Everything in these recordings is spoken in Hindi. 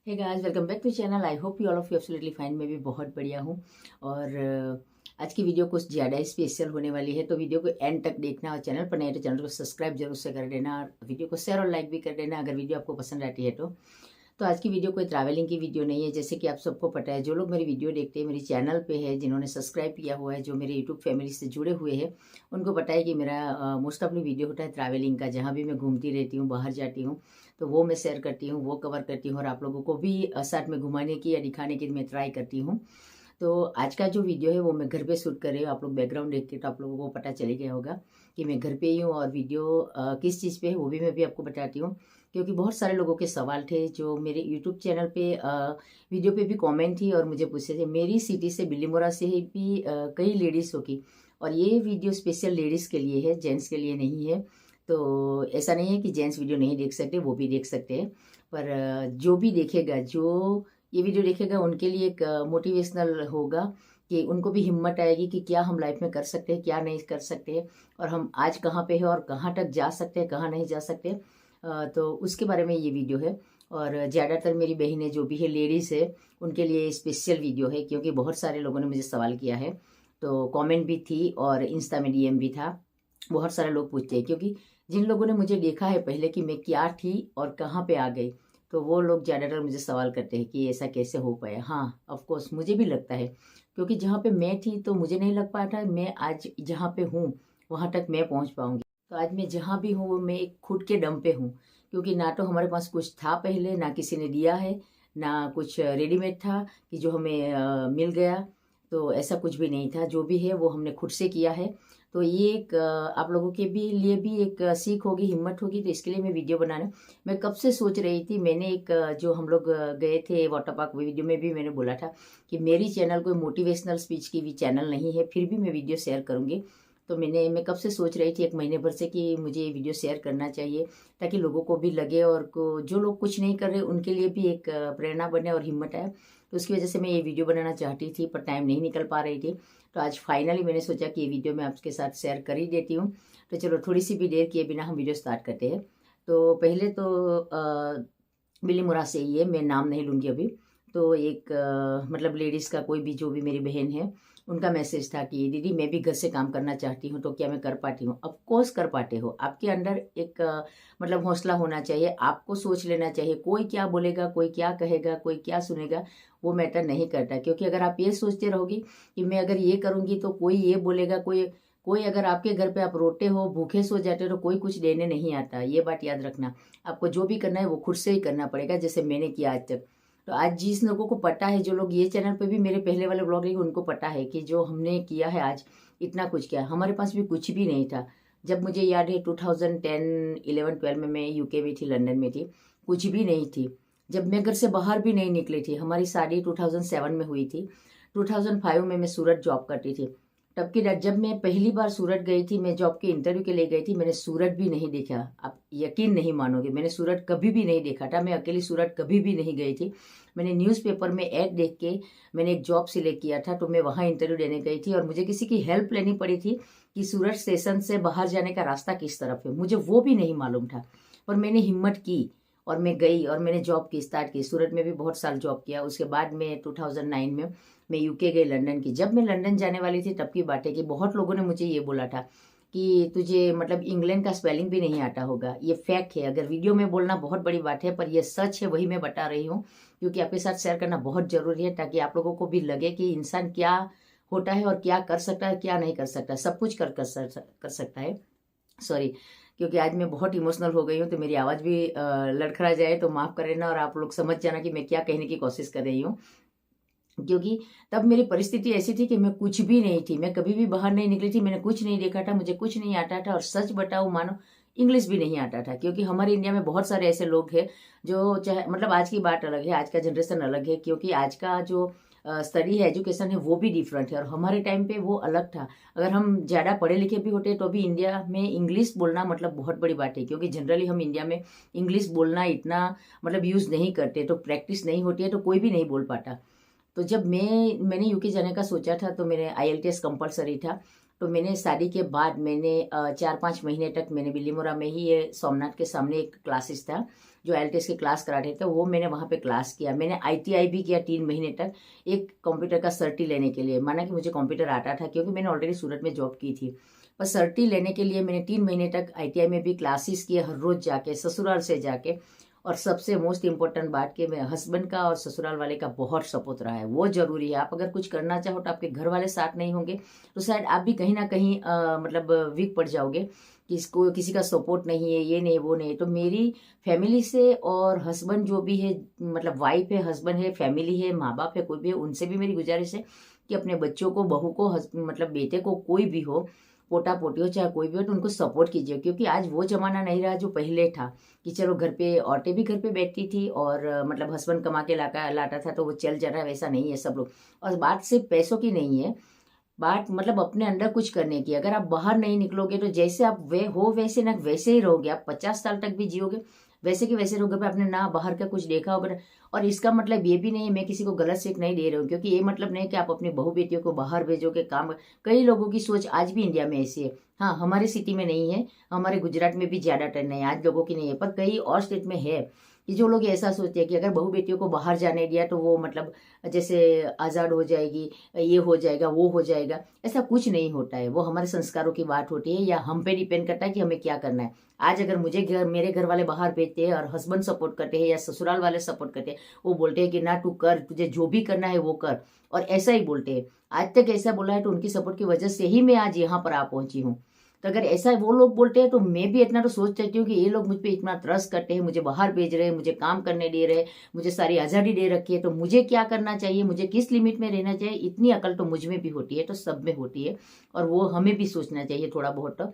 Hey guys, welcome back to channel. I hope you all of you absolutely fine. मैं भी बहुत बढ़िया हूँ। और आज की वीडियो कुछ ज़्यादा स्पेशल होने वाली है, तो वीडियो को एंड तक देखना और चैनल पर नए तो चैनल को सब्सक्राइब जरूर से कर देना और वीडियो को शेयर और लाइक भी कर देना अगर वीडियो आपको पसंद आती है तो आज की वीडियो कोई ट्रैवलिंग की वीडियो नहीं है। जैसे कि आप सबको पता है, जो लोग मेरी वीडियो देखते हैं, मेरी चैनल पे है, जिन्होंने सब्सक्राइब किया हुआ है, जो मेरे यूट्यूब फैमिली से जुड़े हुए हैं, उनको पता है कि मेरा मोस्ट ऑफली वीडियो होता है ट्रैवलिंग का। जहाँ भी मैं घूमती रहती हूँ, बाहर जाती हूँ, तो वो मैं शेयर करती हूँ, वो कवर करती हूँ और आप लोगों को भी साथ में घुमाने की या दिखाने की मैं ट्राई करती हूँ। तो आज का जो वीडियो है वो मैं घर पे शूट कर रही हूँ। आप लोग बैकग्राउंड देख के तो आप लोगों को पता चल गया होगा कि मैं घर पे ही हूँ। और वीडियो किस चीज़ पे है वो भी मैं भी आपको बताती हूँ, क्योंकि बहुत सारे लोगों के सवाल थे जो मेरे यूट्यूब चैनल पे वीडियो पे भी कमेंट थी और मुझे पूछे थे। मेरी सिटी से बिलीमोरा से ही भी कई लेडीज़ हो की, और ये वीडियो स्पेशल लेडीज़ के लिए है, जेंट्स के लिए नहीं है। तो ऐसा नहीं है कि जेंट्स वीडियो नहीं देख सकते, वो भी देख सकते हैं। पर जो भी देखेगा, जो ये वीडियो देखेगा, उनके लिए एक मोटिवेशनल होगा कि उनको भी हिम्मत आएगी कि क्या हम लाइफ में कर सकते हैं, क्या नहीं कर सकते हैं, और हम आज कहाँ पे हैं और कहाँ तक जा सकते हैं, कहाँ नहीं जा सकते। तो उसके बारे में ये वीडियो है। और ज़्यादातर मेरी बहनें जो भी है, लेडीज़ है, उनके लिए स्पेशल वीडियो है, क्योंकि बहुत सारे लोगों ने मुझे सवाल किया है। तो कमेंट भी थी और इंस्टा में डीएम भी था। बहुत सारे लोग पूछते हैं, क्योंकि जिन लोगों ने मुझे देखा है पहले कि मैं क्या थी और कहाँ पे आ गई, तो वो लोग ज़्यादातर मुझे सवाल करते हैं कि ऐसा कैसे हो पाया। हाँ, ऑफ कोर्स मुझे भी लगता है, क्योंकि जहाँ पे मैं थी तो मुझे नहीं लग पाया था मैं आज जहाँ पे हूँ वहाँ तक मैं पहुँच पाऊँगी। तो आज मैं जहाँ भी हूँ वो मैं एक खुद के दम पे हूँ, क्योंकि ना तो हमारे पास कुछ था पहले, ना किसी ने दिया है, ना कुछ रेडीमेड था कि जो हमें मिल गया। तो ऐसा कुछ भी नहीं था, जो भी है वो हमने खुद से किया है। तो ये एक आप लोगों के भी लिए भी एक सीख होगी, हिम्मत होगी। तो इसके लिए मैं वीडियो बनाना, मैं कब से सोच रही थी। मैंने एक जो हम लोग गए थे वाटर पार्क, वीडियो में भी मैंने बोला था कि मेरी चैनल कोई मोटिवेशनल स्पीच की भी चैनल नहीं है, फिर भी मैं वीडियो शेयर करूँगी। तो मैं कब से सोच रही थी, एक महीने भर से, कि मुझे ये वीडियो शेयर करना चाहिए, ताकि लोगों को भी लगे और जो लोग कुछ नहीं कर रहे उनके लिए भी एक प्रेरणा बने और हिम्मत आए। तो उसकी वजह से मैं ये वीडियो बनाना चाहती थी, पर टाइम नहीं निकल पा रही थी। तो आज फाइनली मैंने सोचा कि ये वीडियो मैं आपके साथ शेयर कर ही देती हूँ। तो चलो, थोड़ी सी भी देर किए बिना हम वीडियो स्टार्ट करते हैं। तो पहले तो बिलीमोरा से ही है, मैं नाम नहीं लूँगी अभी। तो एक मतलब लेडीज़ का, कोई भी जो भी मेरी बहन है, उनका मैसेज था कि दीदी मैं भी घर से काम करना चाहती हूँ, तो क्या मैं कर पाती हूँ? ऑफ कोर्स कर पाते हो। आपके अंदर एक मतलब हौसला होना चाहिए, आपको सोच लेना चाहिए। कोई क्या बोलेगा, कोई क्या कहेगा, कोई क्या सुनेगा, वो मैटर नहीं करता। क्योंकि अगर आप ये सोचते रहोगी कि मैं अगर ये करूँगी तो कोई ये बोलेगा, कोई कोई अगर आपके घर पे आप रोते हो, भूखे सो जाते हो, तो कोई कुछ देने नहीं आता। ये बात याद रखना। आपको जो भी करना है वो खुद से ही करना पड़ेगा, जैसे मैंने किया आज तक। तो आज जिस लोगों को पता है, जो लोग ये चैनल पे भी मेरे पहले वाले ब्लॉग देखे, उनको पता है कि जो हमने किया है आज, इतना कुछ किया। हमारे पास भी कुछ भी नहीं था। जब मुझे याद है 2010, 11, 12 में मैं यूके में थी, लंदन में थी, कुछ भी नहीं थी। जब मैं घर से बाहर भी नहीं निकली थी, हमारी शादी 2007 में हुई थी। 2005 में मैं सूरत जॉब करती थी। तब की रात जब मैं पहली बार सूरत गई थी, मैं जॉब के इंटरव्यू के लिए गई थी, मैंने सूरत भी नहीं देखा। आप यकीन नहीं मानोगे, मैंने सूरत कभी भी नहीं देखा था। मैं अकेली सूरत कभी भी नहीं गई थी। मैंने न्यूज़पेपर में ऐड देख के मैंने एक जॉब सिलेक्ट किया था, तो मैं वहाँ इंटरव्यू देने गई थी। और मुझे किसी की हेल्प लेनी पड़ी थी कि सूरत स्टेशन से बाहर जाने का रास्ता किस तरफ है, मुझे वो भी नहीं मालूम था। पर मैंने हिम्मत की और मैं गई और मैंने जॉब की स्टार्ट की। सूरत में भी बहुत साल जॉब किया। उसके बाद में 2009 में मैं यूके गई, लंदन की। जब मैं लंदन जाने वाली थी तब की बात है कि बहुत लोगों ने मुझे ये बोला था कि तुझे मतलब इंग्लैंड का स्पेलिंग भी नहीं आता होगा। ये फैक्ट है। अगर वीडियो में बोलना बहुत बड़ी बात है, पर यह सच है, वही मैं बता रही हूँ, क्योंकि आपके साथ शेयर करना बहुत जरूरी है, ताकि आप लोगों को भी लगे कि इंसान क्या होता है और क्या कर सकता है, क्या नहीं कर सकता। सब कुछ कर सकता है। सॉरी, क्योंकि आज मैं बहुत इमोशनल हो गई हूँ, तो मेरी आवाज़ भी लड़खड़ा जाए तो माफ़ कर लेना, और आप लोग समझ जाना कि मैं क्या कहने की कोशिश कर रही हूँ। क्योंकि तब मेरी परिस्थिति ऐसी थी कि मैं कुछ भी नहीं थी, मैं कभी भी बाहर नहीं निकली थी, मैंने कुछ नहीं देखा था, मुझे कुछ नहीं आता था। और सच बताऊं, मानो इंग्लिश भी नहीं आता था। क्योंकि हमारे इंडिया में बहुत सारे ऐसे लोग हैं जो, चाहे मतलब आज की बात अलग है, आज का जनरेशन अलग है, क्योंकि आज का जो स्टडी है, एजुकेशन है, वो भी डिफरेंट है, और हमारे टाइम पे वो अलग था। अगर हम ज़्यादा पढ़े लिखे भी होते तो भी इंडिया में इंग्लिश बोलना मतलब बहुत बड़ी बात है, क्योंकि जनरली हम इंडिया में इंग्लिश बोलना इतना मतलब यूज़ नहीं करते, तो प्रैक्टिस नहीं होती है, तो कोई भी नहीं बोल पाता। तो जब मैंने यूके जाने का सोचा था, तो मेरे IELTS कंपलसरी था। तो मैंने शादी के बाद मैंने 4-5 महीने तक मैंने बिल्लीमोरा में ही, ये सोमनाथ के सामने एक क्लासेस था जो IELTS की क्लास कराते थे, वो मैंने वहाँ पे क्लास किया। मैंने ITI भी किया 3 महीने तक, एक कंप्यूटर का सर्टी लेने के लिए। माना कि मुझे कंप्यूटर आता था क्योंकि मैंने ऑलरेडी सूरत में जॉब की थी, पर सर्टी लेने के लिए मैंने 3 महीने तक ITI में भी क्लासेस किए, हर रोज जाके, ससुराल से जाके। और सबसे मोस्ट इम्पोर्टेंट बात कि मेरे हस्बैंड का और ससुराल वाले का बहुत सपोर्ट रहा है, वो जरूरी है। आप अगर कुछ करना चाहो तो आपके घर वाले साथ नहीं होंगे तो शायद आप भी कहीं ना कहीं मतलब वीक पड़ जाओगे कि इसको किसी का सपोर्ट नहीं है, ये नहीं वो नहीं। तो मेरी फैमिली से और हस्बैंड जो भी है, मतलब वाइफ है, हस्बैंड है, फैमिली है, माँ बाप है, कोई भी है, उनसे भी मेरी गुजारिश है कि अपने बच्चों को, बहू को, मतलब बेटे को, कोई भी हो, पोटा पोटी हो चाहे कोई भी हो, तो उनको सपोर्ट कीजिए। क्योंकि आज वो जमाना नहीं रहा जो पहले था कि चलो घर पे औरतें भी घर पे बैठती थी और मतलब हस्बैंड कमा के लाता था तो वो चल जा रहा है, वैसा नहीं है सब लोग। और बात सिर्फ पैसों की नहीं है, बात मतलब अपने अंदर कुछ करने की। अगर आप बाहर नहीं निकलोगे तो जैसे आप वे हो वैसे ना वैसे ही रहोगे। आप 50 साल तक भी जियोगे वैसे के वैसे रहोगे, पर आपने ना बाहर का कुछ देखा होगा। और इसका मतलब ये भी नहीं है, मैं किसी को गलत सीख नहीं दे रही हूँ, क्योंकि ये मतलब नहीं कि आप अपनी बहू बेटियों को बाहर भेजोगे काम। कई लोगों की सोच आज भी इंडिया में ऐसी है। हाँ, हमारे सिटी में नहीं है, हमारे गुजरात में भी ज्यादा टर्न नहीं है, आज लोगों की नहीं है, पर कई और स्टेट में है कि जो लोग ऐसा सोचते हैं कि अगर बहू बेटियों को बाहर जाने दिया तो वो मतलब जैसे आज़ाद हो जाएगी, ये हो जाएगा, वो हो जाएगा। ऐसा कुछ नहीं होता है, वो हमारे संस्कारों की बात होती है, या हम पे डिपेंड करता है कि हमें क्या करना है। आज अगर मुझे मेरे घर वाले बाहर भेजते हैं और हस्बैंड सपोर्ट करते हैं या ससुराल वाले सपोर्ट करते हैं, वो बोलते हैं कि ना तू कर, तुझे जो भी करना है वो कर, और ऐसा ही बोलते हैं। आज तक ऐसा बोला है तो उनकी सपोर्ट की वजह से ही मैं आज यहाँ पर आ पहुंची हूँ। तो अगर ऐसा वो लोग बोलते हैं तो मैं भी इतना तो सोच सकती हूँ कि ये लोग मुझ पर इतना ट्रस्ट करते हैं, मुझे बाहर भेज रहे हैं, मुझे काम करने दे रहे हैं, मुझे सारी आज़ादी दे रखी है, तो मुझे क्या करना चाहिए, मुझे किस लिमिट में रहना चाहिए, इतनी अकल तो मुझ में भी होती है, तो सब में होती है। और वो हमें भी सोचना चाहिए थोड़ा बहुत, तो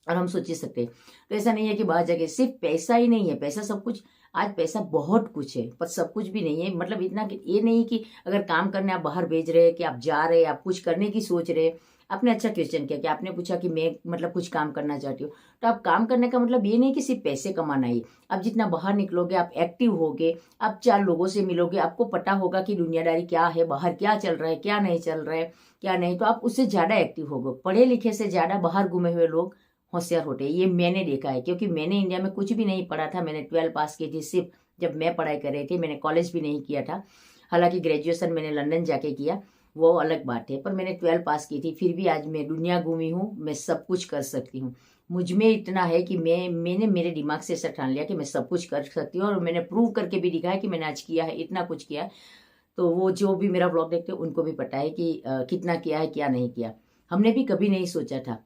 और हम सोच ही सकते हैं। तो ऐसा नहीं है कि बाहर जाके सिर्फ पैसा ही नहीं है, पैसा सब कुछ, आज पैसा बहुत कुछ है पर सब कुछ भी नहीं है। मतलब इतना कि ये नहीं कि अगर काम करने आप बाहर भेज रहे हैं कि आप जा रहे हैं, आप कुछ करने की सोच रहे हैं। आपने अच्छा क्वेश्चन किया कि आपने पूछा कि मैं मतलब कुछ काम करना चाहती हूँ, तो आप काम करने का मतलब ये नहीं कि सिर्फ पैसे कमाना ही। आप जितना बाहर निकलोगे, आप एक्टिव होगे, आप 4 लोगों से मिलोगे, आपको पता होगा कि दुनियादारी क्या है, बाहर क्या चल रहा है, क्या नहीं चल रहा है, क्या नहीं, तो आप उससे ज्यादा एक्टिव होगे। पढ़े लिखे से ज्यादा बाहर घूमे हुए लोग होशियार होते हैं, ये मैंने देखा है। क्योंकि मैंने इंडिया में कुछ भी नहीं पढ़ा था, मैंने 12 पास की थी सिर्फ जब मैं पढ़ाई कर रही थी, मैंने कॉलेज भी नहीं किया था। हालांकि ग्रेजुएशन मैंने लंदन जाके किया, वो अलग बात है, पर मैंने 12 पास की थी। फिर भी आज मैं दुनिया घूमी हूँ, मैं सब कुछ कर सकती हूँ। मुझ में इतना है कि मैंने मेरे दिमाग से ऐसा ठान लिया कि मैं सब कुछ कर सकती हूँ, और मैंने प्रूव करके भी दिखाया कि मैंने आज किया है, इतना कुछ किया है। तो वो जो भी मेरा ब्लॉग देखते हैं उनको भी पता है कि कितना किया है, क्या नहीं किया। हमने भी कभी नहीं सोचा था।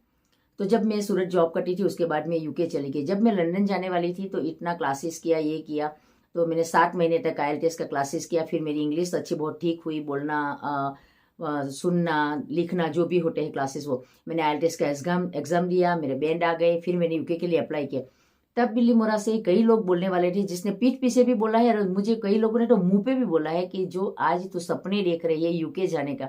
तो जब मैं सूरत जॉब करती थी उसके बाद मैं UK चली गई। जब मैं लंदन जाने वाली थी तो इतना क्लासेस किया, ये किया, तो मैंने 7 महीने तक IELTS का क्लासेस किया। फिर मेरी इंग्लिश अच्छी बहुत ठीक हुई, बोलना सुनना लिखना जो भी होते हैं क्लासेस, वो मैंने IELTS का एग्जाम दिया, मेरे बैंड आ गए। फिर मैंने UK के लिए अप्लाई किया। तब बिल्लीमोरा से कई लोग बोलने वाले थे, जिसने पीठ पीछे भी बोला है और मुझे कई लोगों ने तो मुंह पे भी बोला है कि जो आज तो सपने देख रही है UK जाने का,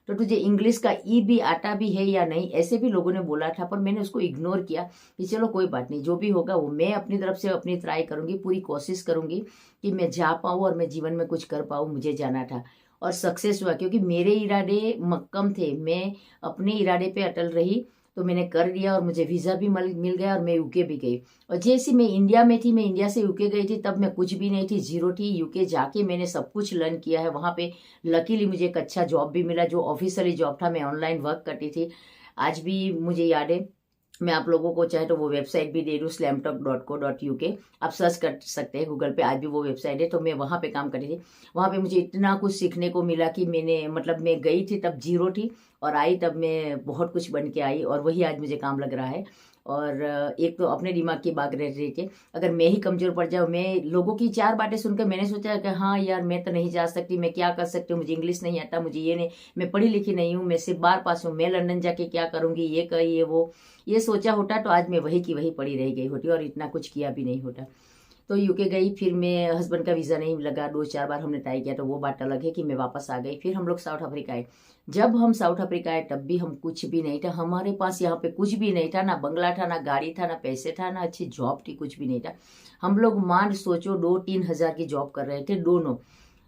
तो तुझे इंग्लिश का ई भी आता भी है या नहीं, ऐसे भी लोगों ने बोला था। पर मैंने उसको इग्नोर किया कि चलो कोई बात नहीं, जो भी होगा वो मैं अपनी तरफ से अपनी ट्राई करूंगी, पूरी कोशिश करूंगी कि मैं जा पाऊँ और मैं जीवन में कुछ कर पाऊँ। मुझे जाना था और सक्सेस हुआ, क्योंकि मेरे इरादे मक्कम थे, मैं अपने इरादे पे अटल रही, तो मैंने कर दिया और मुझे वीजा भी मिल गया और मैं UK भी गई। और जैसे मैं इंडिया में थी, मैं इंडिया से UK गई थी, तब मैं कुछ भी नहीं थी, जीरो थी। UK जाके मैंने सब कुछ लर्न किया है वहां पे। लकीली मुझे एक अच्छा जॉब भी मिला, जो ऑफिशियली जॉब था, मैं ऑनलाइन वर्क करती थी। आज भी मुझे याद है, मैं आप लोगों को चाहे तो वो वेबसाइट भी दे दूँ, slamtalk.co.uk, आप सर्च कर सकते हैं गूगल पे, आज भी वो वेबसाइट है। तो मैं वहाँ पे काम करती थी। वहाँ पे मुझे इतना कुछ सीखने को मिला कि मैंने मतलब मैं गई थी तब जीरो थी और आई तब मैं बहुत कुछ बन के आई, और वही आज मुझे काम लग रहा है। और एक तो अपने दिमाग की बात रह रही थी, अगर मैं ही कमजोर पड़ जाऊँ, मैं लोगों की 4 बातें सुनकर मैंने सोचा कि हाँ यार मैं तो नहीं जा सकती, मैं क्या कर सकती हूँ, मुझे इंग्लिश नहीं आता, मुझे ये नहीं, मैं पढ़ी लिखी नहीं हूँ, मैं सिर्फ 12 पास हूँ, मैं लंदन जाके क्या करूंगी, ये कही ये वो, ये सोचा होता तो आज मैं वही की वही पड़ी रह गई होती और इतना कुछ किया भी नहीं होता। तो UK गई, फिर मैं हस्बैंड का वीज़ा नहीं लगा, 2-4 बार हमने ट्राई किया, तो वो बात अलग है कि मैं वापस आ गई। फिर हम लोग साउथ अफ्रीका आए। जब हम साउथ अफ्रीका आए तब भी हम कुछ भी नहीं था, हमारे पास यहाँ पे कुछ भी नहीं था, ना बंगला था, ना गाड़ी था, ना पैसे था, ना अच्छी जॉब थी, कुछ भी नहीं था। हम लोग मान सोचो 2-3 हज़ार की जॉब कर रहे थे, दोनों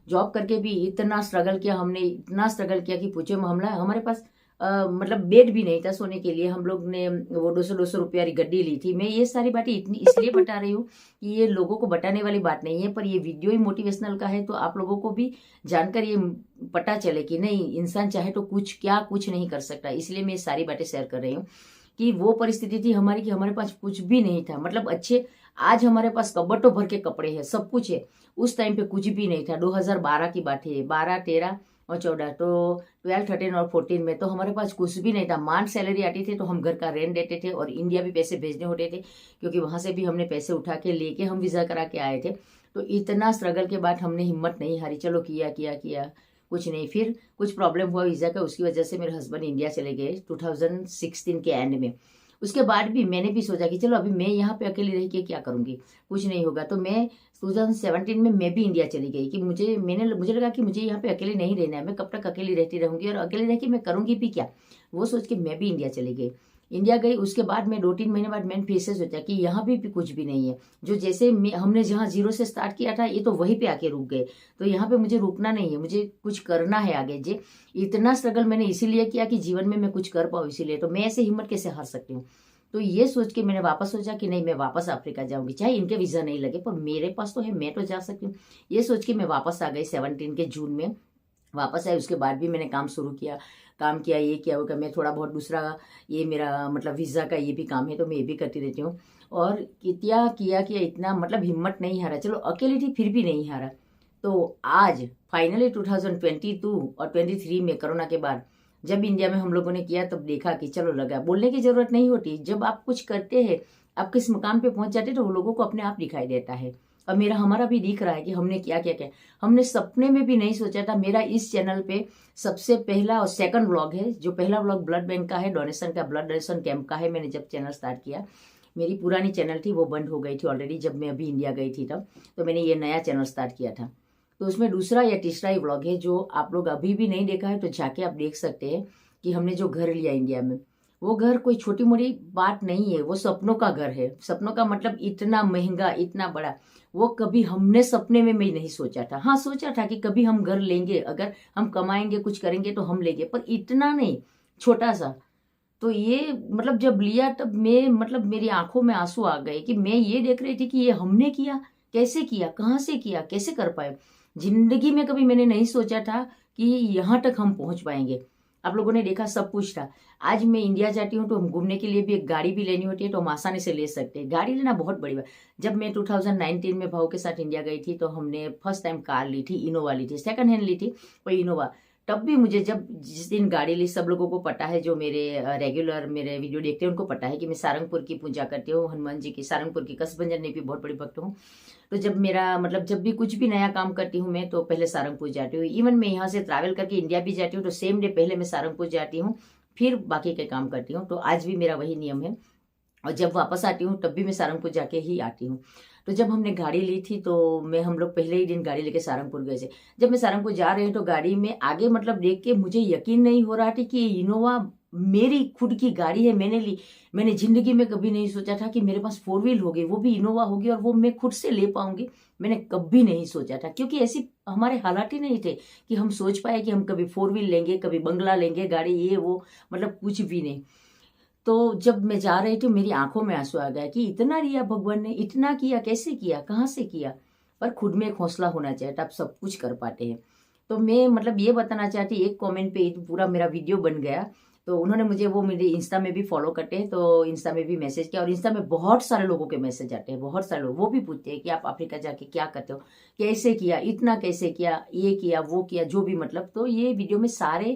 जॉब करके भी इतना स्ट्रगल किया हमने, इतना स्ट्रगल किया कि पूछे मामला। हमारे पास मतलब बेड भी नहीं था सोने के लिए। हम लोग ने वो 200 रुपया वाली गड्डी ली थी। मैं ये सारी बातें इतनी इसलिए बता रही हूँ कि ये लोगों को बताने वाली बात नहीं है, पर ये वीडियो ही मोटिवेशनल का है, तो आप लोगों को भी जानकर ये पता चले कि नहीं, इंसान चाहे तो कुछ नहीं कर सकता। इसलिए मैं ये सारी बातें शेयर कर रही हूँ कि वो परिस्थिति थी हमारी कि हमारे पास कुछ भी नहीं था। मतलब अच्छे, आज हमारे पास कबट्टों भर के कपड़े हैं, सब कुछ है। उस टाइम पे कुछ भी नहीं था। 2012 की बात है, 12, 13 और 14, तो 12, 13 और 14 में तो हमारे पास कुछ भी नहीं था। मान सैलरी आती थी तो हम घर का रेंट देते थे और इंडिया भी पैसे भेजने होते थे, क्योंकि वहां से भी हमने पैसे उठा के लेके हम वीजा करा के आए थे। तो इतना स्ट्रगल के बाद हमने हिम्मत नहीं हारी, चलो किया किया किया, कुछ नहीं। फिर कुछ प्रॉब्लम हुआ वीजा का, उसकी वजह से मेरे हस्बैंड इंडिया चले गए 2016 के एंड में। उसके बाद भी मैंने भी सोचा कि चलो अभी मैं यहाँ पे अकेली रह के क्या करूंगी, कुछ नहीं होगा। तो मैं 2017 में मैं भी इंडिया चली गई कि मुझे लगा कि मुझे यहाँ पे अकेले नहीं रहना है, मैं कब तक अकेली रहती रहूंगी और अकेले रह के मैं करूंगी भी क्या, वो सोच के मैं भी इंडिया चली गई। इंडिया गई, उसके बाद मैं 2-3 महीने बाद मैंने फिर से सोचा कि यहाँ भी कुछ भी नहीं है। जो जैसे हमने जहाँ जीरो से स्टार्ट किया था, ये तो वहीं पे आके रुक गए। तो यहाँ पे मुझे रुकना नहीं है, मुझे कुछ करना है आगे। जे इतना स्ट्रगल मैंने इसीलिए किया कि जीवन में मैं कुछ कर पाऊँ, इसीलिए। तो मैं ऐसे हिम्मत कैसे हार सकती हूँ। तो ये सोच के मैंने वापस सोचा कि नहीं, मैं वापस अफ्रीका जाऊंगी, चाहे इनके वीजा नहीं लगे, पर मेरे पास तो है, मैं तो जा सकती हूँ। ये सोच के मैं वापस आ गई 17 के जून में वापस आए। उसके बाद भी मैंने काम शुरू किया, काम किया, ये किया वो किया। मैं थोड़ा बहुत दूसरा, ये मेरा मतलब वीज़ा का ये भी काम है, तो मैं ये भी करती रहती हूँ। और कितना किया इतना, मतलब हिम्मत नहीं हारा। चलो अकेली थी फिर भी नहीं हारा। तो आज फाइनली 2022 और 23 में कोरोना के बाद जब इंडिया में हम लोगों ने किया, तब देखा कि चलो लगा। बोलने की जरूरत नहीं होती, जब आप कुछ करते हैं, आप किस मुकाम पे पहुंच जाते, तो वो लोगों को अपने आप दिखाई देता है। और हमारा भी दिख रहा है कि हमने क्या क्या क्या। हमने सपने में भी नहीं सोचा था। मेरा इस चैनल पे सबसे पहला और सेकंड व्लॉग है। जो पहला व्लॉग ब्लड बैंक का है, डोनेशन का, ब्लड डोनेशन कैंप का है। मैंने जब चैनल स्टार्ट किया, मेरी पुरानी चैनल थी वो बंद हो गई थी ऑलरेडी, जब मैं अभी इंडिया गई थी तब। तो मैंने ये नया चैनल स्टार्ट किया था। तो उसमें दूसरा या तीसरा ही व्लॉग है, जो आप लोग अभी भी नहीं देखा है तो जाके आप देख सकते हैं कि हमने जो घर लिया इंडिया में, वो घर कोई छोटी मोटी बात नहीं है, वो सपनों का घर है। सपनों का मतलब इतना महंगा, इतना बड़ा, वो कभी हमने सपने में मैं नहीं सोचा था। हाँ, सोचा था कि कभी हम घर लेंगे, अगर हम कमाएंगे कुछ करेंगे तो हम लेंगे, पर इतना नहीं, छोटा सा। तो ये मतलब जब लिया तब मैं, मतलब मेरी आंखों में आंसू आ गए कि मैं ये देख रही थी कि ये हमने किया, कैसे किया, कहाँ से किया, कैसे कर पाए। जिंदगी में कभी मैंने नहीं सोचा था कि यहाँ तक हम पहुंच पाएंगे। आप लोगों ने देखा, सब कुछ था। आज मैं इंडिया जाती हूँ तो हम घूमने के लिए भी एक गाड़ी भी लेनी होती है, तो हम आसानी से ले सकते हैं। गाड़ी लेना बहुत बड़ी बात। जब मैं 2019 में भाव के साथ इंडिया गई थी, तो हमने फर्स्ट टाइम कार ली थी, इनोवा ली थी, सेकंड हैंड ली थी पर इनोवा। तब भी मुझे, जब जिस दिन गाड़ी ली, सब लोगों को पता है, जो मेरे रेगुलर मेरे वीडियो देखते हैं उनको पता है कि मैं सारंगपुर की पूजा करती हूँ, हनुमान जी की, सारंगपुर की, कसभंजन में भी बहुत बड़ी भक्त हूँ। तो जब मेरा मतलब जब भी कुछ भी नया काम करती हूँ मैं, तो पहले सारंगपुर जाती हूँ। इवन मैं यहाँ से ट्रैवल करके इंडिया भी जाती हूँ तो सेम डे पहले मैं सारंगपुर जाती हूँ, फिर बाकी के काम करती हूँ। तो आज भी मेरा वही नियम है। और जब वापस आती हूँ तब भी मैं सारंगपुर जाके ही आती हूँ। तो जब हमने गाड़ी ली थी, तो हम लोग पहले ही दिन गाड़ी लेके सारंगपुर गए थे। जब मैं सारंगपुर जा रही हूँ तो गाड़ी में आगे मतलब देख के मुझे यकीन नहीं हो रहा था कि ये इनोवा मेरी खुद की गाड़ी है, मैंने ली। मैंने जिंदगी में कभी नहीं सोचा था कि मेरे पास 4 व्हील होगी, वो भी इनोवा होगी, और वो मैं खुद से ले पाऊंगी। मैंने कभी नहीं सोचा था, क्योंकि ऐसी हमारे हालात ही नहीं थे कि हम सोच पाए कि हम कभी 4 व्हील लेंगे, कभी बंगला लेंगे, गाड़ी ये वो, मतलब कुछ भी नहीं। तो जब मैं जा रही थी, मेरी आंखों में आंसू आ गया कि इतना लिया भगवान ने, इतना किया, कैसे किया, कहाँ से किया। पर खुद में एक हौसला होना चाहिए, तब सब कुछ कर पाते हैं। तो मैं मतलब ये बताना चाहती, एक कमेंट पे पूरा मेरा वीडियो बन गया। तो उन्होंने मुझे, वो मेरे इंस्टा में भी फॉलो करते हैं, तो इंस्टा में भी मैसेज किया। और इंस्टा में बहुत सारे लोगों के मैसेज आते हैं, बहुत सारे लोग, वो भी पूछते हैं कि आप अफ्रीका जाके क्या करते हो, कैसे किया, इतना कैसे किया, ये किया, वो किया, जो भी मतलब। तो ये वीडियो में सारे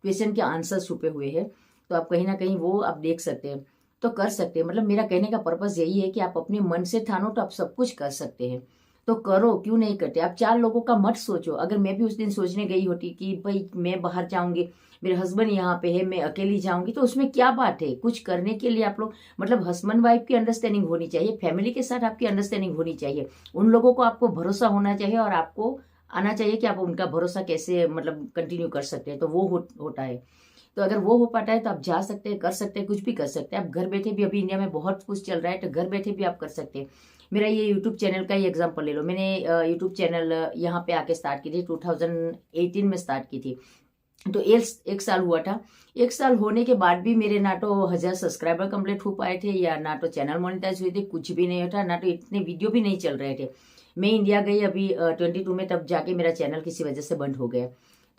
क्वेश्चन के आंसर छुपे हुए हैं, तो आप कहीं ना कहीं वो आप देख सकते हैं, तो कर सकते हैं। मतलब मेरा कहने का पर्पस यही है कि आप अपने मन से ठानो तो आप सब कुछ कर सकते हैं। तो करो, क्यों नहीं करते। आप 4 लोगों का मत सोचो। अगर मैं भी उस दिन सोचने गई होती कि भाई मैं बाहर जाऊंगी, मेरे हस्बैंड यहाँ पे है, मैं अकेली जाऊंगी, तो उसमें क्या बात है। कुछ करने के लिए आप लोग, मतलब हस्बैंड वाइफ की अंडरस्टैंडिंग होनी चाहिए, फैमिली के साथ आपकी अंडरस्टैंडिंग होनी चाहिए, उन लोगों को आपको भरोसा होना चाहिए, और आपको आना चाहिए कि आप उनका भरोसा कैसे मतलब कंटिन्यू कर सकते हैं। तो वो होता है। तो अगर वो हो पाता है तो आप जा सकते हैं, कर सकते हैं, कुछ भी कर सकते हैं। आप घर बैठे भी, अभी इंडिया में बहुत कुछ चल रहा है, तो घर बैठे भी आप कर सकते हैं। मेरा ये यूट्यूब चैनल का ही एग्जांपल ले लो। मैंने यूट्यूब चैनल यहाँ पे आके स्टार्ट की थी, 2018 में स्टार्ट की थी। तो एक साल हुआ था। एक साल होने के बाद भी मेरे ना तो 1000 सब्सक्राइबर कंप्लीट हो पाए थे, या ना तो चैनल मोनेटाइज हुए थे, कुछ भी नहीं था, ना तो इतने वीडियो भी नहीं चल रहे थे। मैं इंडिया गई अभी 22 में, तब जाके मेरा चैनल किसी वजह से बंद हो गया।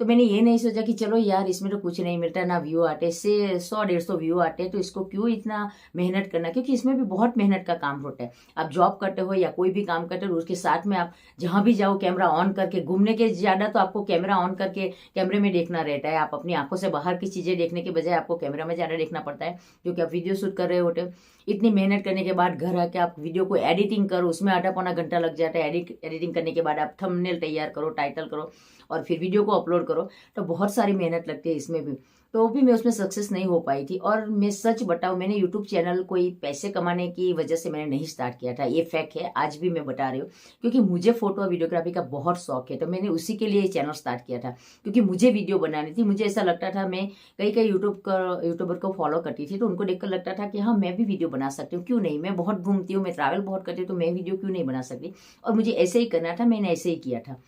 तो मैंने ये नहीं सोचा कि चलो यार इसमें तो कुछ नहीं मिलता, ना व्यू आते, से 100-150 व्यू आते, तो इसको क्यों इतना मेहनत करना, क्योंकि इसमें भी बहुत मेहनत का काम होता है। आप जॉब करते हो या कोई भी काम करते हो, उसके साथ में आप जहां भी जाओ कैमरा ऑन करके, घूमने के ज्यादा तो आपको कैमरा ऑन करके कैमरे में देखना रहता है। आप अपनी आंखों से बाहर की चीजें देखने के बजाय आपको कैमरा में ज्यादा देखना पड़ता है, क्योंकि आप वीडियो शूट कर रहे होते हो। इतनी मेहनत करने के बाद घर आके आप वीडियो को एडिटिंग करो, उसमें आधा पौना घंटा लग जाता है। एडिटिंग करने के बाद आप थंबनेल तैयार करो, टाइटल करो, और फिर वीडियो को अपलोड करो, तो बहुत सारी मेहनत लगती है इसमें भी। तो भी मैं उसमें सक्सेस नहीं हो पाई थी। और मैं सच बताऊं, मैंने यूट्यूब चैनल कोई पैसे कमाने की वजह से मैंने नहीं स्टार्ट किया था, ये फैक्ट है, आज भी मैं बता रही हूँ। क्योंकि मुझे फोटो और वीडियोग्राफी का बहुत शौक है, तो मैंने उसी के लिए ये चैनल स्टार्ट किया था, क्योंकि मुझे वीडियो बनानी थी। मुझे ऐसा लगता था, मैं कई यूट्यूबर को फॉलो करती थी, तो उनको देखकर लगता था कि हाँ मैं भी वीडियो बना सकती हूँ, क्यों नहीं। मैं बहुत घूमती हूँ, मैं ट्रैवल बहुत करती हूँ, तो मैं वीडियो क्यों नहीं बना सकती। और मुझे ऐसे ही करना था, मैंने ऐसे ही किया था।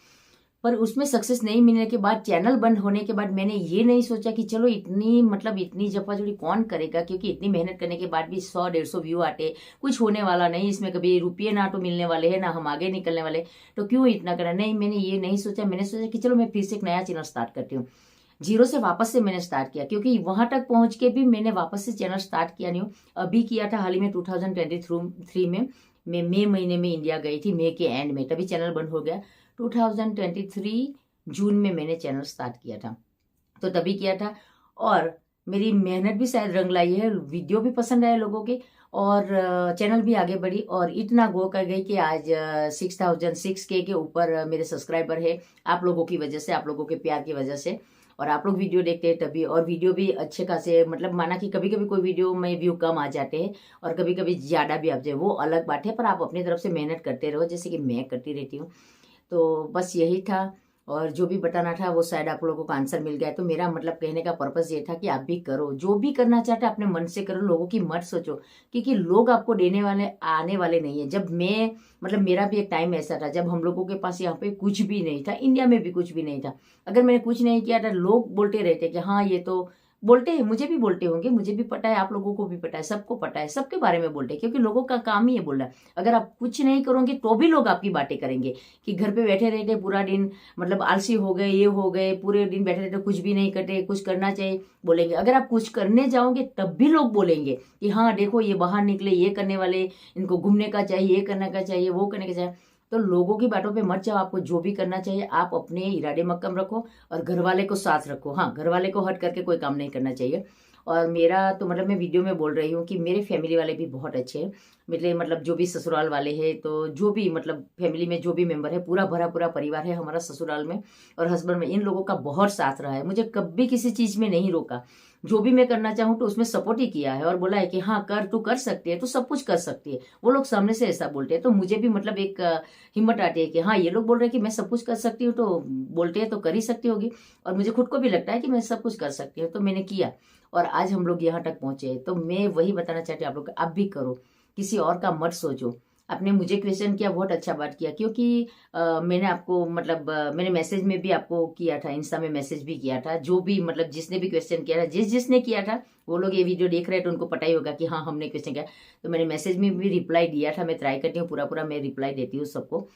पर उसमें सक्सेस नहीं मिलने के बाद, चैनल बंद होने के बाद, मैंने ये नहीं सोचा कि चलो इतनी जफाजोड़ी कौन करेगा, क्योंकि इतनी मेहनत करने के बाद भी 100-150 व्यू आते, कुछ होने वाला नहीं इसमें, कभी रुपये ना तो मिलने वाले हैं, ना हम आगे निकलने वाले, तो क्यों इतना करना। नहीं, मैंने ये नहीं सोचा। मैंने सोचा कि चलो मैं फिर से एक नया चैनल स्टार्ट करती हूँ। जीरो से वापस से मैंने स्टार्ट किया, क्योंकि वहां तक पहुंच के भी मैंने वापस से चैनल स्टार्ट किया नहीं हूँ। अभी किया था हाल ही में 2023 में। मैं मई महीने में इंडिया गई थी, मई के एंड में, तभी चैनल बंद हो गया। 2023 जून में मैंने चैनल स्टार्ट किया था, तो तभी किया था। और मेरी मेहनत भी शायद रंग लाई है, वीडियो भी पसंद आए लोगों के, और चैनल भी आगे बढ़ी, और इतना गो कर गई कि आज 6,006 के ऊपर मेरे सब्सक्राइबर है, आप लोगों की वजह से, आप लोगों के प्यार की वजह से। और आप लोग वीडियो देखते हैं तभी, और वीडियो भी अच्छे खासे, मतलब माना कि कभी कभी कोई वीडियो में व्यू कम आ जाते हैं, और कभी कभी ज्यादा भी आ जाए, वो अलग बात है, पर आप अपनी तरफ से मेहनत करते रहो, जैसे कि मैं करती रहती हूँ। तो बस यही था, और जो भी बताना था वो शायद आप लोगों को आंसर मिल गया। तो मेरा मतलब कहने का पर्पस ये था कि आप भी करो, जो भी करना चाहते अपने मन से करो, लोगों की मत सोचो, क्योंकि लोग आपको देने वाले आने वाले नहीं है। जब मैं मतलब मेरा भी एक टाइम ऐसा था, जब हम लोगों के पास यहाँ पे कुछ भी नहीं था, इंडिया में भी कुछ भी नहीं था। अगर मैंने कुछ नहीं किया था, लोग बोलते रहते कि हाँ ये तो, बोलते हैं, मुझे भी बोलते होंगे, मुझे भी पता है, आप लोगों को भी पता है, सबको पता है, सबके बारे में बोलते हैं, क्योंकि लोगों का काम ही ये बोलना है। अगर आप कुछ नहीं करोगे तो भी लोग आपकी बातें करेंगे, कि घर पे बैठे रहते पूरा दिन, मतलब आलसी हो गए, ये हो गए, पूरे दिन बैठे रहते, कुछ भी नहीं करते, कुछ करना चाहिए, बोलेंगे। अगर आप कुछ करने जाओगे तब भी लोग बोलेंगे कि हाँ देखो ये बाहर निकले, ये करने वाले, इनको घूमने का चाहिए, ये करने का चाहिए, वो करने का चाहिए। तो लोगों की बातों पे मत जाओ, आपको जो भी करना चाहिए आप अपने इरादे मक्कम रखो, और घर वाले को साथ रखो। हाँ, घर वाले को हट करके कोई काम नहीं करना चाहिए। और मेरा तो मतलब मैं वीडियो में बोल रही हूँ कि मेरे फैमिली वाले भी बहुत अच्छे हैं, मेरे मतलब जो भी ससुराल वाले हैं, तो जो भी मतलब फैमिली में जो भी मेंबर है, पूरा भरा पूरा परिवार है हमारा ससुराल में, और हस्बैंड में, इन लोगों का बहुत साथ रहा है, मुझे कभी किसी चीज में नहीं रोका। जो भी मैं करना चाहूँ तो उसमें सपोर्ट ही किया है, और बोला है कि हाँ कर, तू कर सकती है, तू सब कुछ कर सकती है। वो लोग सामने से ऐसा बोलते हैं, तो मुझे भी मतलब एक हिम्मत आती है कि हाँ ये लोग बोल रहे हैं कि मैं सब कुछ कर सकती हूँ, तो बोलते हैं तो कर ही सकती होगी। और मुझे खुद को भी लगता है कि मैं सब कुछ कर सकती हूँ, तो मैंने किया, और आज हम लोग यहाँ तक पहुंचे। तो मैं वही बताना चाहती हूँ आप लोग, आप भी करो, किसी और का मत सोचो। आपने मुझे क्वेश्चन किया, बहुत अच्छा बात किया, क्योंकि मैंने आपको मतलब मैंने मैसेज में भी आपको किया था, इंस्टा में मैसेज भी किया था, जो भी मतलब जिसने भी क्वेश्चन किया था, जिसने किया था, वो लोग ये वीडियो देख रहे हैं तो उनको पता ही होगा कि हाँ हमने क्वेश्चन किया। तो मैंने मैसेज में भी रिप्लाई दिया था, मैं ट्राई करती हूँ पूरा पूरा मैं रिप्लाई देती हूँ सबको।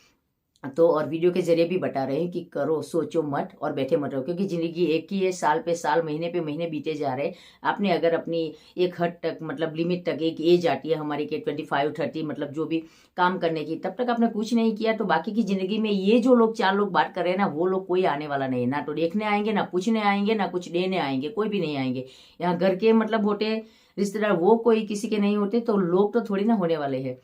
तो और वीडियो के जरिए भी बता रहे हैं कि करो, सोचो मत, और बैठे मत रहो, क्योंकि जिंदगी एक ही है, साल पे साल, महीने पे महीने बीते जा रहे हैं। आपने अगर अपनी एक हद तक मतलब लिमिट तक, एक एज आती है हमारी के 25-30, मतलब जो भी काम करने की, तब तक आपने कुछ नहीं किया, तो बाकी की जिंदगी में ये जो लोग 4 लोग बात कर रहे हैं ना, वो लोग कोई आने वाला नहीं है, ना तो देखने आएंगे, ना पूछने आएंगे, ना कुछ देने आएंगे, कोई भी नहीं आएंगे। यहाँ घर के मतलब होते रिश्तेदार, वो कोई किसी के नहीं होते, तो लोग तो थोड़ी ना होने वाले हैं।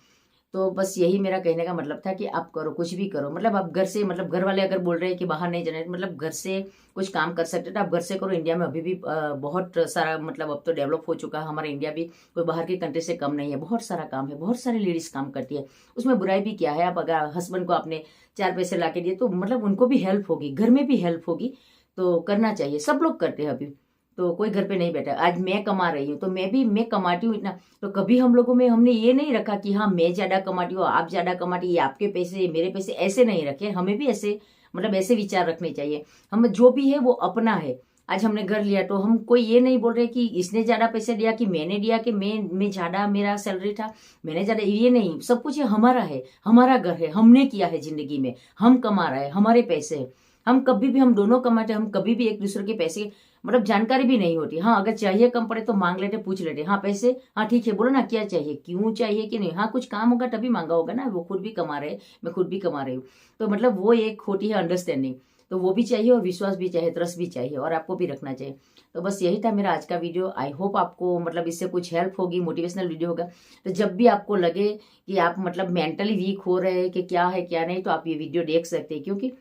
तो बस यही मेरा कहने का मतलब था कि आप करो, कुछ भी करो, मतलब आप घर से, मतलब घर वाले अगर बोल रहे हैं कि बाहर नहीं जाना है, मतलब घर से कुछ काम कर सकते तो आप घर से करो। इंडिया में अभी भी बहुत सारा, मतलब अब तो डेवलप हो चुका है हमारा इंडिया भी, कोई बाहर की कंट्री से कम नहीं है, बहुत सारा काम है, बहुत सारी लेडीज काम करती है, उसमें बुराई भी क्या है। आप अगर हस्बैंड को आपने 4 पैसे ला के दिए, तो मतलब उनको भी हेल्प होगी, घर में भी हेल्प होगी, तो करना चाहिए, सब लोग करते हैं अभी। तो कोई घर पे नहीं बैठा, आज मैं कमा रही हूँ, तो मैं कमाती हूँ इतना, तो कभी हम लोगों में हमने ये नहीं रखा कि हाँ मैं ज्यादा कमाती हूँ, आप ज्यादा कमाती, ये आपके पैसे, ये मेरे पैसे, ऐसे नहीं रखे। हमें भी ऐसे मतलब ऐसे विचार रखने चाहिए। हम जो भी है वो अपना है, आज हमने घर लिया तो हम कोई ये नहीं बोल रहे कि इसने ज्यादा पैसे दिया कि मैंने दिया कि मैं ज्यादा मेरा सैलरी था मैंने ज्यादा, ये नहीं, सब कुछ ये हमारा है, हमारा घर है, हमने किया है जिंदगी में, हम कमा रहे हैं, हमारे पैसे हैं। हम कभी भी, हम दोनों कमाते, हम कभी भी एक दूसरे के पैसे मतलब जानकारी भी नहीं होती। हाँ अगर चाहिए कम पड़े तो मांग लेते, पूछ लेते, हाँ पैसे, हाँ ठीक है बोलो ना क्या चाहिए, क्यों चाहिए कि नहीं, हाँ कुछ काम होगा तभी मांगा होगा ना, वो खुद भी कमा रहे, मैं खुद भी कमा रही हूँ। तो मतलब वो एक होती है अंडरस्टैंडिंग, तो वो भी चाहिए और विश्वास भी चाहिए, ट्रस्ट भी चाहिए, और आपको भी रखना चाहिए। तो बस यही था मेरा आज का वीडियो। आई होप आपको मतलब इससे कुछ हेल्प होगी, मोटिवेशनल वीडियो होगा। तो जब भी आपको लगे कि आप मतलब मेंटली वीक हो रहे हैं कि क्या है क्या नहीं, तो आप ये वीडियो देख सकते हैं, क्योंकि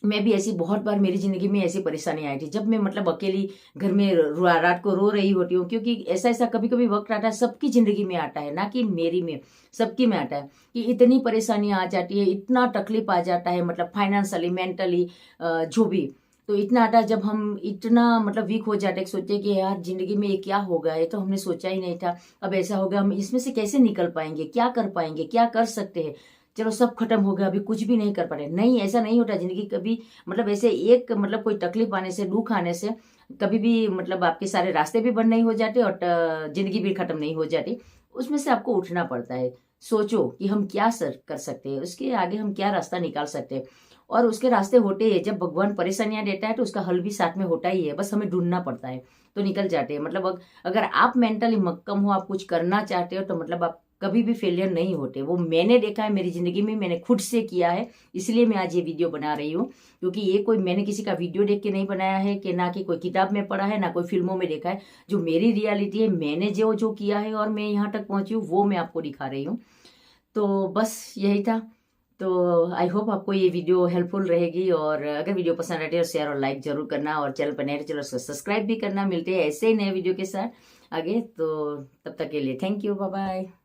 मैं भी ऐसी बहुत बार मेरी जिंदगी में ऐसी परेशानी आई थी, जब मैं मतलब अकेली घर में रात को रो रही होती हूँ, क्योंकि ऐसा ऐसा कभी कभी वक्त आता है, सबकी जिंदगी में आता है, ना कि मेरी में, सबकी में आता है कि इतनी परेशानियां आ जाती है, इतना तकलीफ आ जाता है, मतलब फाइनेंशियली, मेंटली, जो भी, तो इतना आता है जब हम इतना मतलब वीक हो जाते हैं, सोचे कि यार जिंदगी में ये क्या हो गया, ये तो हमने सोचा ही नहीं था, अब ऐसा हो गया, हम इसमें से कैसे निकल पाएंगे, क्या कर पाएंगे, क्या कर सकते हैं, चलो सब खत्म हो गया, अभी कुछ भी नहीं कर पा रहे। नहीं, ऐसा नहीं होता जिंदगी कभी, मतलब ऐसे एक मतलब कोई तकलीफ आने से, दुख आने से कभी भी मतलब आपके सारे रास्ते भी बंद नहीं हो जाते और जिंदगी भी खत्म नहीं हो जाती। उसमें से आपको उठना पड़ता है, सोचो कि हम क्या सर कर सकते हैं, उसके आगे हम क्या रास्ता निकाल सकते हैं, और उसके रास्ते होते हैं। जब भगवान परेशानियां देता है तो उसका हल भी साथ में होता ही है, बस हमें ढूंढना पड़ता है तो निकल जाते हैं। मतलब अगर आप मेंटली मक्कम हो, आप कुछ करना चाहते हो, तो मतलब आप कभी भी फेलियर नहीं होते। वो मैंने देखा है मेरी जिंदगी में, मैंने खुद से किया है, इसलिए मैं आज ये वीडियो बना रही हूँ। क्योंकि ये कोई मैंने किसी का वीडियो देख के नहीं बनाया है, कि ना कि कोई किताब में पढ़ा है, ना कोई फिल्मों में देखा है। जो मेरी रियलिटी है, मैंने जो जो किया है और मैं यहाँ तक पहुंची हूँ, वो मैं आपको दिखा रही हूँ। तो बस यही था। तो आई होप आपको ये वीडियो हेल्पफुल रहेगी, और अगर वीडियो पसंद आए तो शेयर और लाइक जरूर करना, और चैनल पर नए तो चैनल को सब्सक्राइब भी करना। मिलते हैं ऐसे ही नए वीडियो के साथ आगे, तो तब तक के लिए थैंक यू, बाय बाय।